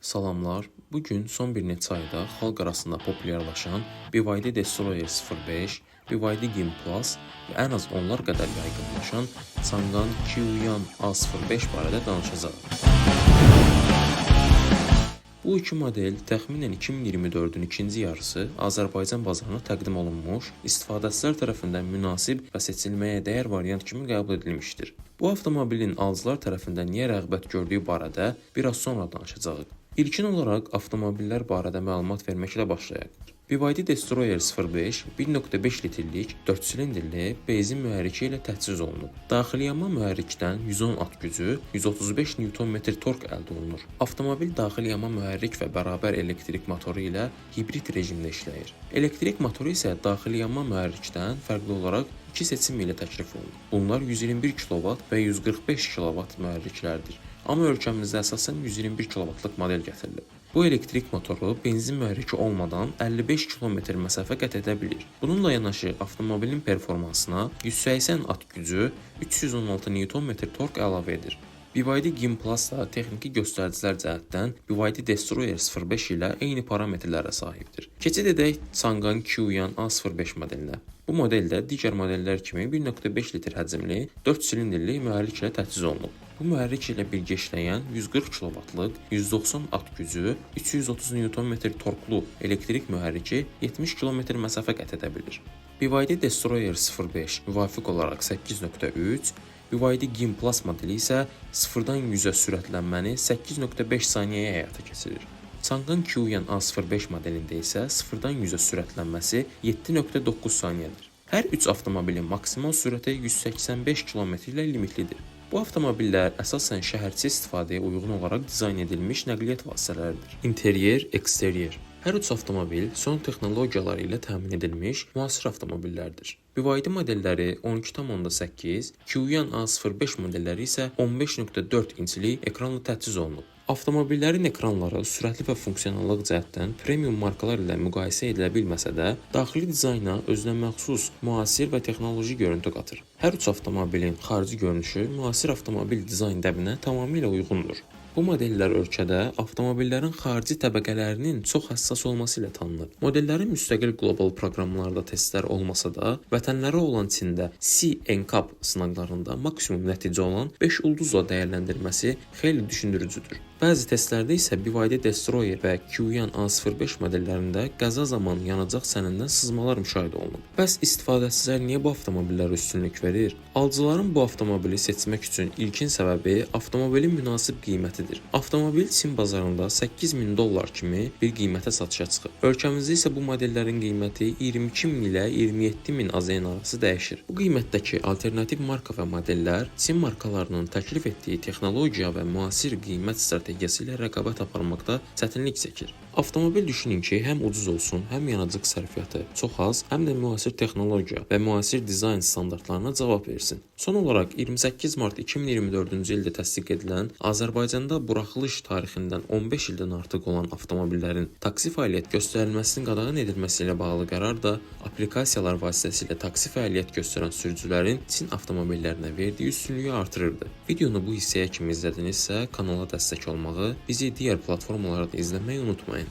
Salamlar. Bugün son bir neçə ayda xalq arasında populyarlaşan BYD Destroyer 05, BYD Gim Plus və ən az onlar qədər yaygınlaşan Changan Qiuyan A05 barədə danışacağıq. Bu iki model təxminən 2024-ün ikinci yarısı Azərbaycan bazarına təqdim olunmuş, istifadəçilər tərəfindən münasib və seçilməyə dəyər variant kimi qəbul edilmişdir. Bu avtomobilin alıcılar tərəfindən niyə rəğbət gördüyü barədə biraz sonra danışacağıq. İlkin olaraq avtomobillər barədə məlumat verməklə başlayaq. BYD Destroyer 05 1.5 litrlik 4 silindrli benzin mühərriki ilə təchiz olunub. Daxili yanma mühərrikdən 110 at gücü, 135 Nm tork əldə olunur. Avtomobil daxili yanma mühərrik və bərabər elektrik motoru ilə hibrid rejimdə işləyir. Elektrik motoru isə daxili yanma mühərrikdən fərqli olaraq iki seçim ilə təklif olunur. Bunlar 121 kW və 145 kW mühərriklərdir. Amma ölkəmizdə əsasən 121 kV-lıq model gətirilib. Bu elektrik motoru benzin mühərriki olmadan 55 km məsafə qət edə bilir. Bununla yanaşı avtomobilin performansına 180 at gücü, 316 Nm tork əlavə edir. BYD Gim Plus da texniki göstəricilər cəhətdən BYD Destroyer 05 ilə eyni parametrlərə sahibdir. Keçid edək Changan Qiuyan A05 modelinə. Bu modeldə digər modellər kimi 1.5 litr həcmli 4 silindrli mühərrik ilə təchiz olunub. Bu mühərrik ilə birgə işləyən 140 kW-lıq, 190 at gücü, 330 Nm torklu elektrik mühərriki 70 km məsafə qət edə bilir. BYD Destroyer 05 müvafiq olaraq 8.3, BYD Gim Plus modeli isə 0-dan 100-ə sürətlənməni 8.5 saniyəyə həyata keçirir. Changan Qiuyan A05 modelində isə 0-dan 100-ə sürətlənməsi 7.9 saniyədir. Hər üç avtomobilin maksimal sürəti 185 km ilə limitlidir. Bu avtomobillər əsasən şəhərçi istifadəyə uyğun olaraq dizayn edilmiş nəqliyyat vasitələridir. İnteriyer, eksteryer. Hər üç avtomobil son texnologiyalar ilə təmin edilmiş müasir avtomobillərdir. BYD modelləri 12.8, Qiuyan A05 modelləri isə 15.4 inçlik ekranla təchiz olunub. Avtomobillərin ekranları sürətli və funksionallıq cəhətdən premium markalar ilə müqayisə edilə bilməsə də, daxili dizayna özünə məxsus müasir və texnoloji görüntü qatır. Hər üç avtomobilin xarici görünüşü müasir avtomobil dizayn dəbinə tamamilə uyğundur. Bu modellər ölkədə avtomobillərin xarici təbəqələrinin çox həssas olması ilə tanınır. Modellərin müstəqil qlobal proqramlarda testlər olmasa da, vətənləri olan Çində C-NCAP sınaqlarında maksimum nəticə olan 5 ulduzla dəyərləndirməsi xeyli düşündürücüdür. Bəzi testlərdə isə BYD Destroyer və Qiuyan A05 modellərində qəza zamanı yanacaq sənindən sızmalar müşahidə olunub. Bəs istifadəçilər niyə bu avtomobillərə üstünlük verir? Alıcıların bu avtomobili seçmək üçün ilkin səbəbi avtomobilin münasib qiymətidir. Avtomobil Çin bazarında $8.000 kimi bir qiymətə satışa çıxıb. Ölkəmizdə isə bu modellərin qiyməti 22.000 ilə 27.000 AZN arası dəyişir. Bu qiymətdəki alternativ marka və modellər Çin markalarının təklif etdiyi texnologiya və müasir qiymət strategiyası ilə rəqabət aparmaqda çətinlik çəkir. Avtomobil düşünün ki, həm ucuz olsun, həm yanacaq sərfiyyatı çox az, həm də müasir texnologiya və müasir dizayn standartlarına cavab versin. Son olaraq 28 mart 2024-cü ildə təsdiq edilən Azərbaycanda buraxılış tarixindən 15 ildən artıq olan avtomobillərin taksi fəaliyyət göstərilməsinin qadağan edilməsi ilə bağlı qərar da aplikasiyalar vasitəsilə taksi fəaliyyət göstərən sürücülərin Çin avtomobillərinə verdiyi üstünlüyü artırırdı. Videonu bu hissəyə kimi izlədinizsə, kanala dəstək olmağı, bizi digər platformalarda izləməyi unutmayın.